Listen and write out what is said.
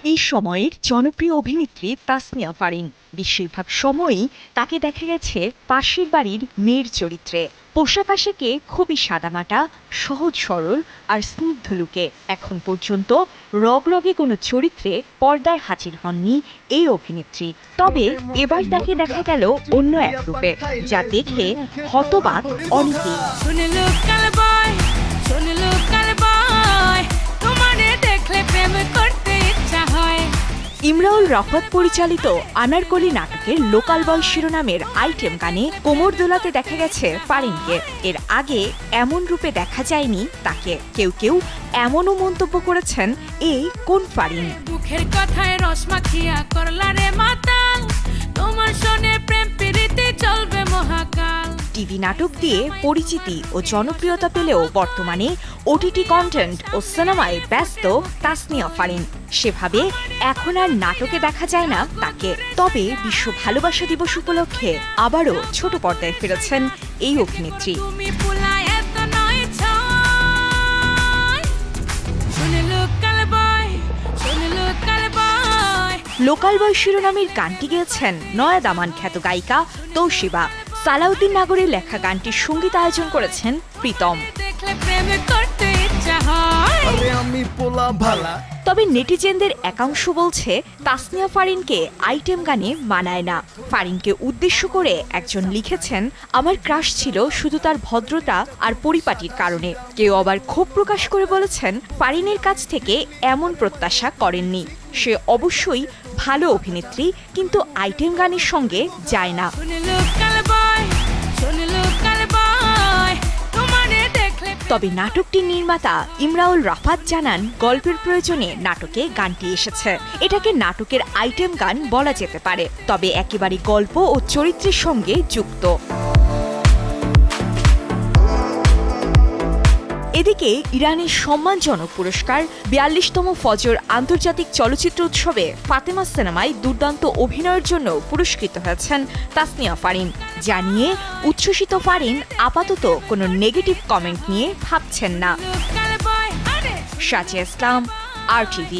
এই সময়ের জনপ্রিয় অভিনেত্রী তাসনিয়া ফারিন বেশিরভাগ সময়ই তাকে দেখা গেছে পাশের বাড়ির মেয়ের চরিত্রে। পোশাক আশাকে খুবই সাদামাটা, সহজ সরল আর স্নিগ্ধ লুকে এখন পর্যন্ত রগরগে কোনো চরিত্রে পর্দায় হাজির হননি এই অভিনেত্রী। তবে এবার তাকে দেখা গেল অন্য এক রূপে, যা দেখে হতবাক অনেকেই। ইমরাউল রাফাত পরিচালিত আনারকলি নাটকের লোকাল বয় শিরোনামের আইটেম গানে কোমর দোলাতে দেখা গেছে ফারিনকে। এর আগে এমন রূপে দেখা যায়নি তাকে। কেউ কেউ এমনও মন্তব্য করেছেন, এই কোন ফারিন? মুখের কথায় রস মাখিয়া করলা রে মাতাল, তোমার শোনে প্রেম প্রীতি চলবে মহাকাল। টিভি নাটক দিয়ে পরিচিতি ও জনপ্রিয়তা পেলেও বর্তমানে ওটিটি কন্টেন্ট ও সিনেমায় ব্যস্ত তাসনিয়া ফারিন। সেভাবে এখন আর নাটকে দেখা যায় না তাকে। তবে বিশ্ব ভালোবাসা দিবস উপলক্ষে আবারও ছোট পর্দায় ফিরেছেন এই অভিনেত্রী। লোকাল বয় শিরোনামের গানটি গেয়েছেন নয়া দামান খ্যাত গায়িকা তৌশিবা। সালাউদ্দিন নাগরের লেখা গানটির সঙ্গীত আয়োজন করেছেন প্রীতম। তবে নেটিজেনদের একাংশ বলছে তাসনিয়া ফারিনকে আইটেম গানে মানায় না। ফারিনকে উদ্দেশ্য করে একজন লিখেছেন, আমার ক্রাশ ছিল শুধু তার ভদ্রতা আর পরিপাটির কারণে। কেউ আবার ক্ষোভ প্রকাশ করে বলেছেন, ফারিনের কাছ থেকে এমন প্রত্যাশা করেননি। সে অবশ্যই ভালো অভিনেত্রী, কিন্তু আইটেম গানের সঙ্গে যায় না। তবে নাটকটির নির্মাতা ইমরাউল রাফাত জানান, গল্পের প্রয়োজনে নাটকে গানটি এসেছে। এটাকে নাটকের আইটেম গান বলা যেতে পারে, তবে একেবারে গল্প ও চরিত্রের সঙ্গে যুক্ত। এদিকে ইরানের সম্মানজনক পুরস্কার ৪২তম ফজর আন্তর্জাতিক চলচ্চিত্র উৎসবে ফাতেমা সিনেমায় দুর্দান্ত অভিনয়ের জন্য পুরস্কৃত হয়েছেন তাসনিয়া ফারিন। জানিয়ে উচ্ছ্বসিত ফারিন আপাতত কোনো নেগেটিভ কমেন্ট নিয়ে ভাবছেন না। সাজিয়া ইসলাম, RTV।